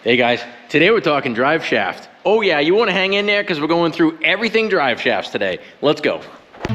Hey guys, today we're talking drive shaft. Oh yeah, you want to hang in there because we're going through everything drive shafts today. Let's go. I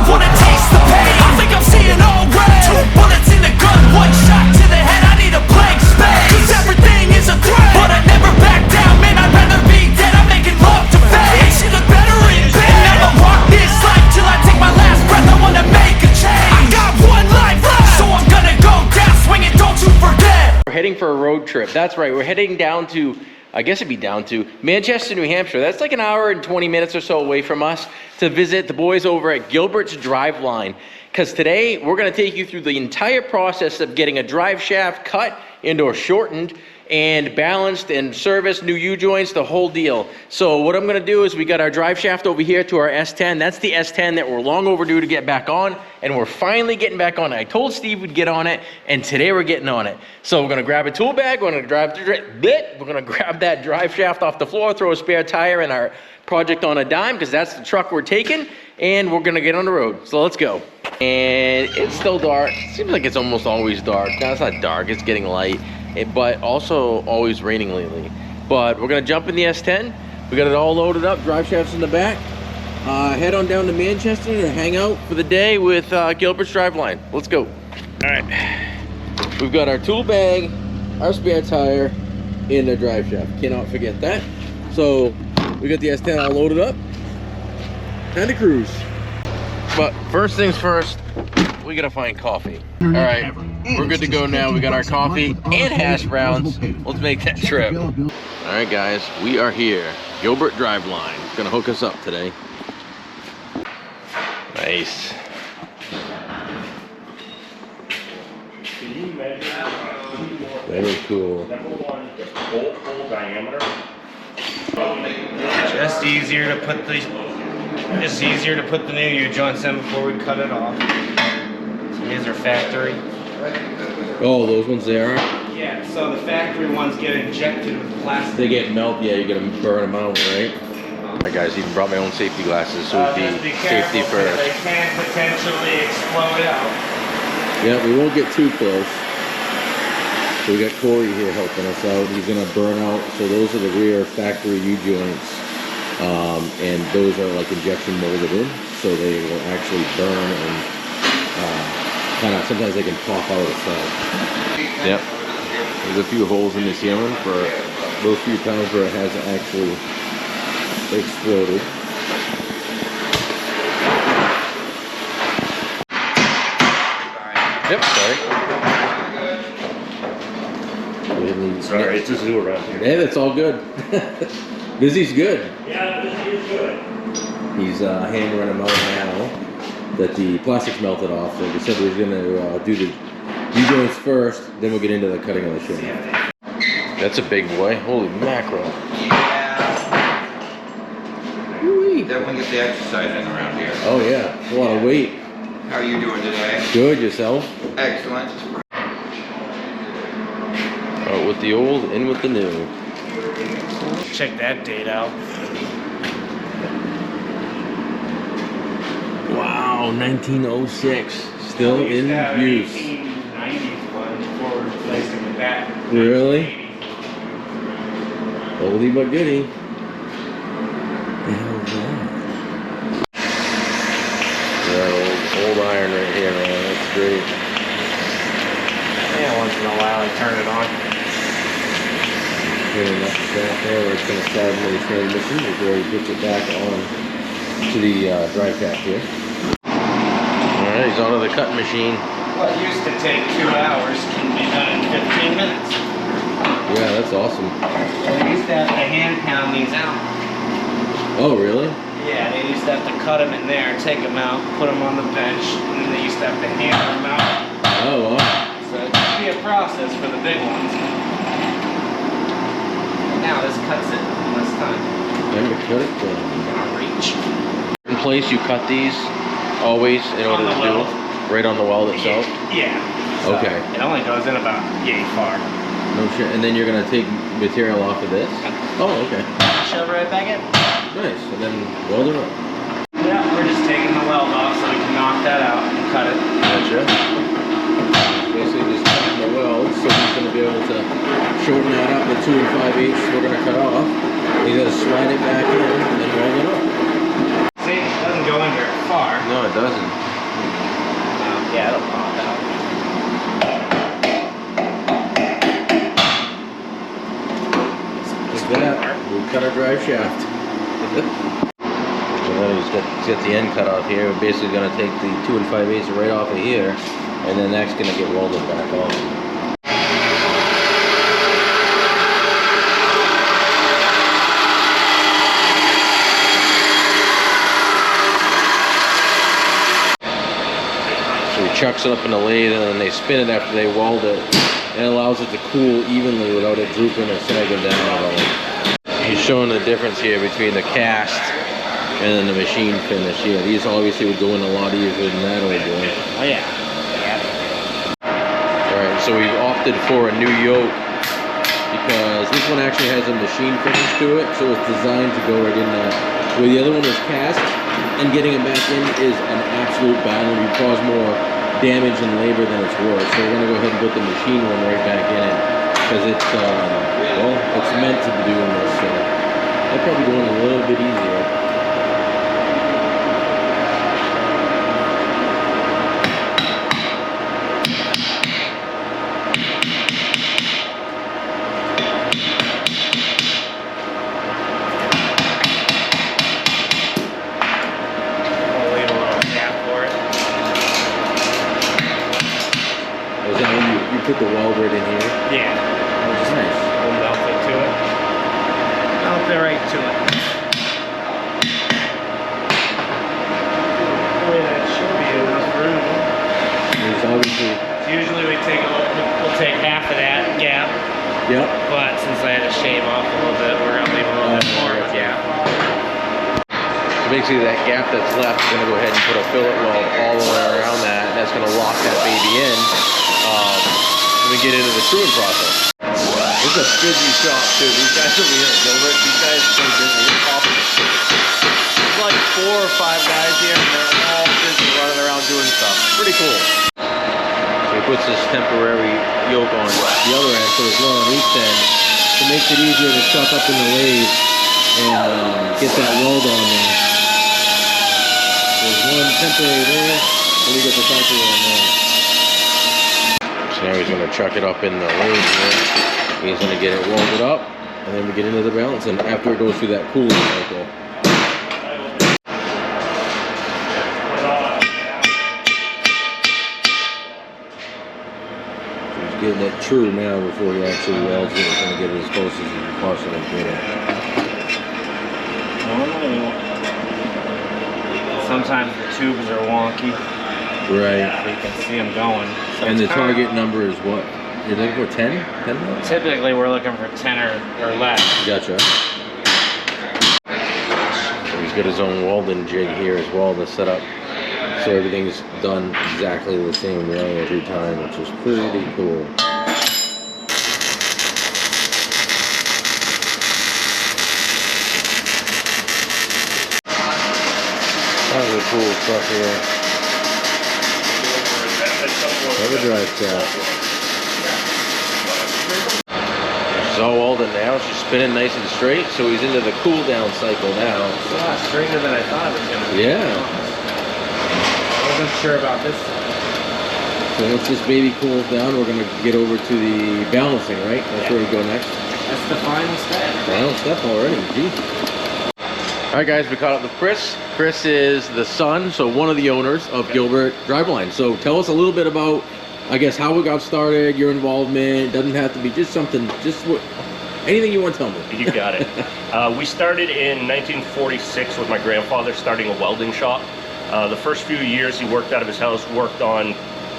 wanna taste the pain. I think I'm seeing all red. 2 bullets in the gun, 1 shot to the head. I need a blank space. 'Cause everything is a threat, but I never back down. Man, I'd rather be dead. I'm making love to fate. And she look better in bed. And I'ma walk this life till I take my last breath. I wanna make a change. I got 1 life left, so I'm gonna go down swinging. Don't you forget. We're heading for a road trip. That's right, we're heading down to, I guess it'd be down to Manchester, New Hampshire. That's like an hour and 20 minutes or so away from us to visit the boys over at Gilberts Driveline. Because today we're going to take you through the entire process of getting a drive shaft cut and/or shortened and balanced and serviced, new U-joints, the whole deal. So what I'm going to do is we got our drive shaft over here to our S10. That's the S10 that we're long overdue to get back on, and we're finally getting back on it. I told Steve we'd get on it, and today we're getting on it. So we're going to grab a tool bag, we're going to grab that drive shaft off the floor, throw a spare tire in our project on a dime, because that's the truck we're taking, and we're going to get on the road. So let's go. And it's still dark. Seems like it's almost always dark. No, it's not dark, it's getting light. But also always raining lately. But we're gonna jump in the S10. We got it all loaded up, drive shafts in the back. Head on down to Manchester to hang out for the day with Gilberts Driveline. Let's go. All right, we've got our tool bag, our spare tire, and the drive shaft. Cannot forget that. So we got the S10 all loaded up. Time to cruise. But first things first, we gotta find coffee. All right, we're good to go now. We got our coffee and hash browns. Let's make that trip. All right, guys, we are here. Gilbert Driveline gonna hook us up today. Nice. Very cool. Full diameter. Just easier to put the new U-joints in before we cut it off. These are factory. Oh, those ones there are? Yeah, so the factory ones get injected with plastic. They get melt, yeah, you're gonna burn them out, right? Alright guys, even brought my own safety glasses, so it'd be safety first. They can potentially explode out. Yeah, we won't get too close. So we got Corey here helping us out. He's gonna burn out, so those are the rear factory U-joints. And those are like injection molded in, so they will actually burn and kind of, sometimes they can pop out of the side. Yep. There's a few holes in the ceiling for those few times where it has actually exploded. Yep, sorry. Sorry, it's a zoo around here. Yeah, that's all good. Busy's good. Yeah, Busy is good. He's hammering them out now that the plastic's melted off. So we said we were gonna do the U-joints first, then we'll get into the cutting of the shaft. That's a big boy. Holy mackerel. Yeah. Definitely get the exercise in around here. Oh yeah, a lot of weight. How are you doing today? Good, yourself? Excellent. Out with the old, in with the new. Check that date out. Wow, 1906. Still in use. 1890s one before we replaced it with that. Really? Oldie but goodie. The hell is that? Old iron right here, man. That's great. Yeah, once in a while I turn it on. Getting that shaft there where it's going to start into the transmission before he puts it back on to the drive shaft here. Alright, he's onto the cutting machine. What used to take 2 hours can be done in 15 minutes. Yeah, that's awesome. They used to have to hand pound these out. Oh, really? Yeah, they used to have to cut them in there, take them out, put them on the bench, and then they used to have to hammer them out. Oh, wow. So it could be a process for the big ones. Now this cuts it in less time. Time to cut it down. Reach. In place, you cut these always in order to do right on the weld itself? Yeah. So okay. It only goes in about yay far. No shit. And then you're going to take material off of this? Oh, okay. Shove right back in. Nice. And then weld it up. Yeah, we're just taking the weld off so we can knock that out and cut it. Gotcha. Basically just cutting the weld so he's going to be able to shorten that up, the 2 5/8 we're gonna cut off. You gotta slide it back in and then roll it up. See, it doesn't go in very far. No, it doesn't. Yeah, it'll pop out. Like that, we cut our drive shaft. So then he's got the end cut off here. We're basically gonna take the 2 5/8 right off of here, and then that's gonna get welded back on. So he chucks it up in the lathe, and then they spin it after they weld it, and it allows it to cool evenly without it drooping or sagging down at all. He's showing the difference here between the cast and then the machine finish. Yeah, these obviously would go in a lot easier than that old boy. Oh yeah. Alright, so we've opted for a new yoke because this one actually has a machine finish to it, so it's designed to go right in that. Where the other one was cast, and getting it back in is an absolute battle. You cause more damage and labor than it's worth. So we're gonna go ahead and put the machine one right back in it because it's well, it's meant to be doing this. So I'll probably go in a little bit easier. I'll leave a little gap for it. Is that when you put the weld right in here? Yeah. That's nice. We'll melt it to it. Melt it right to it. Boy, that should be enough room. There's obviously. Usually we'll take half of that gap, Yep. but since I had to shave off a little bit, we're gonna leave a little bit more of a gap. So basically that gap that's left, we're gonna go ahead and put a fillet weld all the way around that, and that's gonna lock that baby in. When we get into the screwing process. This is a busy shop too. These guys over here at Gilbert, these guys are so busy. It's awesome. There's like 4 or 5 guys here, and they're all busy running around doing stuff. Pretty cool. So he puts this temporary yoke on the other end, so it's long on each end. It makes it easier to chuck up in the lathe and get that weld on there. There's one temporary there, and we get the factory one there. So now he's going to chuck it up in the lathe here. He's going to get it welded up, and then we get into the balance, and after it goes through that cooling cycle. So he's getting it true now before he actually welds it. He's going to get it as close as he can possibly get it. Sometimes the tubes are wonky. Right. So you can see them going. So And the it's kinda- target number is what? You're looking for 10? 10 mils? Typically we're looking for 10 or less. Gotcha. So he's got his own welding jig here as well to set up so everything's done exactly the same way every time, which is pretty cool. Tons of cool stuff here. Another drive shaft. It's all welded now. She's spinning nice and straight, so he's into the cool down cycle now. It's a lot straighter than I thought it was going to be. Yeah. I wasn't sure about this. So once this baby cools down, we're going to get over to the balancing, right? That's where we go next. That's the final step. Final step already. Geez. All right, guys, we caught up with Chris. Chris is the son, so one of the owners of Gilbert Driveline. So tell us a little bit about, I guess, how we got started, your involvement. Doesn't have to be just something, just what, anything you want to tell me. You got it. We started in 1946 with my grandfather starting a welding shop. The first few years he worked out of his house, worked on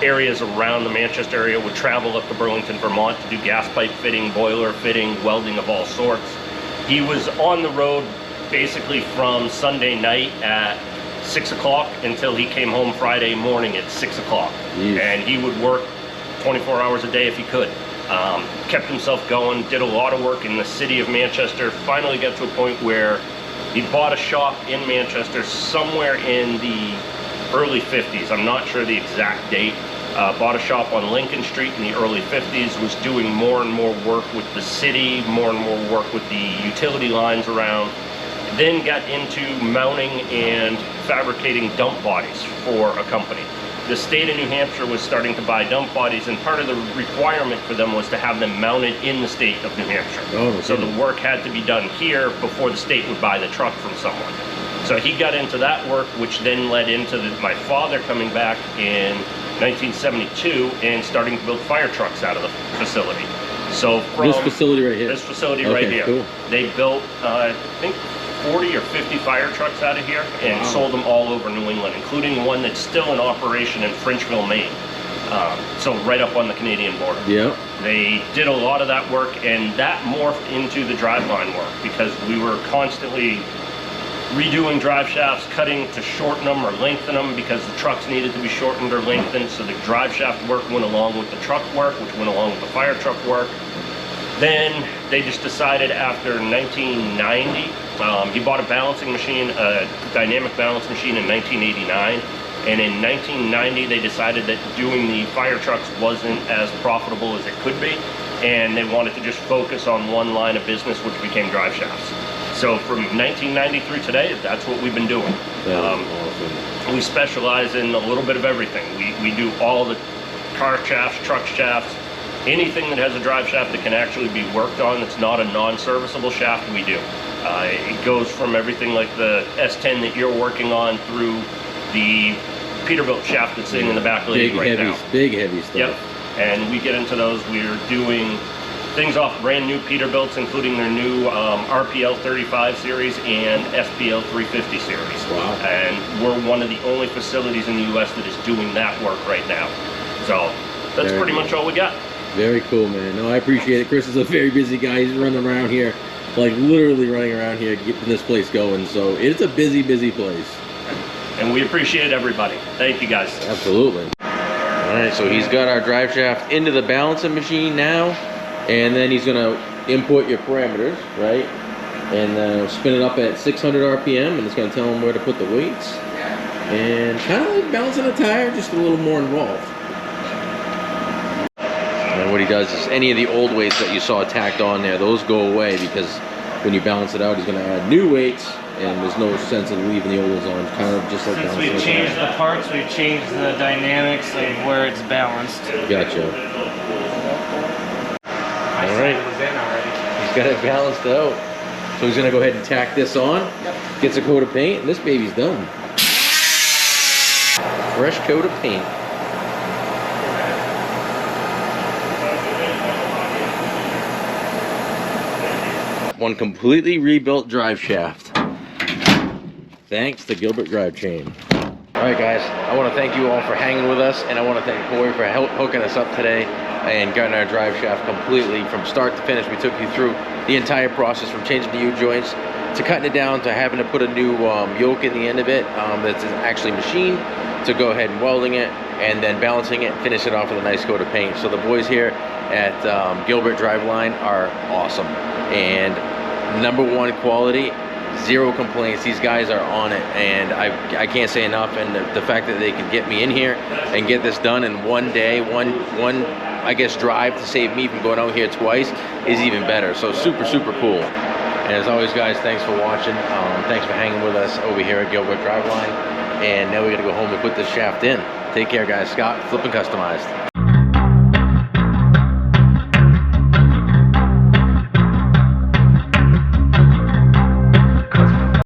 areas around the Manchester area, would travel up to Burlington, Vermont to do gas pipe fitting, boiler fitting, welding of all sorts. He was on the road basically from Sunday night at 6 o'clock until he came home Friday morning at 6 o'clock. And he would work 24 hours a day if he could. Kept himself going, did a lot of work in the city of Manchester, finally got to a point where he bought a shop in Manchester somewhere in the early 50s. I'm not sure the exact date. Bought a shop on Lincoln Street in the early 50s, was doing more and more work with the city, more and more work with the utility lines around. Then got into mounting and fabricating dump bodies for a company. The state of New Hampshire was starting to buy dump bodies, and part of the requirement for them was to have them mounted in the state of New Hampshire. Oh, so the work had to be done here before the state would buy the truck from someone. So he got into that work, which then led into my father coming back in 1972 and starting to build fire trucks out of the facility. So from This facility right here? This facility Okay, right here. cool. They built, I think, 40 or 50 fire trucks out of here and sold them all over New England, including one that's still in operation in Frenchville, Maine. So right up on the Canadian border. Yeah. They did a lot of that work, and that morphed into the driveline work because we were constantly redoing drive shafts, cutting to shorten them or lengthen them because the trucks needed to be shortened or lengthened. So the drive shaft work went along with the truck work, which went along with the fire truck work. Then they just decided after 1990, he bought a balancing machine, a dynamic balance machine in 1989. And in 1990, they decided that doing the fire trucks wasn't as profitable as it could be. And they wanted to just focus on one line of business, which became drive shafts. So from 1990 through today, that's what we've been doing. Awesome. We specialize in a little bit of everything. We do all the car shafts, truck shafts, anything that has a drive shaft that can actually be worked on that's not a non-serviceable shaft, we do. It goes from everything like the S10 that you're working on through the Peterbilt shaft that's sitting in the back lane right now. Big heavy stuff. Yep, and we get into those. We're doing things off brand new Peterbilts, including their new RPL 35 series and SPL 350 series. Wow. And we're one of the only facilities in the US that is doing that work right now. So that's Very pretty cool. much all we got. Very cool, man. No, I appreciate it. Chris is a very busy guy. He's running around here, like literally running around here, getting this place going. So it's a busy, busy place. And we appreciate everybody. Thank you guys. Absolutely. All right, so he's got our drive shaft into the balancing machine now, and then he's gonna input your parameters, right? And spin it up at 600 RPM, and it's gonna tell him where to put the weights. And kind of like balancing a tire, just a little more involved. And what he does is any of the old weights that you saw tacked on there, those go away because when you balance it out, he's gonna add new weights, and there's no sense in leaving the old ones on. It's kind of just like Since balancing we've a changed tire. the parts, we've changed the dynamics of where it's balanced. Gotcha. I All said right. it was in already. He's got it balanced out. So he's gonna go ahead and tack this on. Gets a coat of paint, and this baby's done. Fresh coat of paint. One completely rebuilt drive shaft. Thanks to Gilbert Drive Chain. All right, guys, I want to thank you all for hanging with us, and I want to thank Corey for hooking us up today and getting our drive shaft completely from start to finish. We took you through the entire process from changing the U-joints to cutting it down to having to put a new yoke in the end of it that's actually machined, to go ahead and welding it, and then balancing it, finish it off with a nice coat of paint. So the boys here at Gilbert Driveline are awesome, and #1 quality, zero complaints. These guys are on it, and I can't say enough. And the fact that they can get me in here and get this done in one day, one I guess drive to save me from going out here twice is even better. So super cool. And as always, guys, thanks for watching. Thanks for hanging with us over here at Gilbert Driveline. And now we got to go home and put this shaft in. Take care, guys. Scott, Flippin' Customized.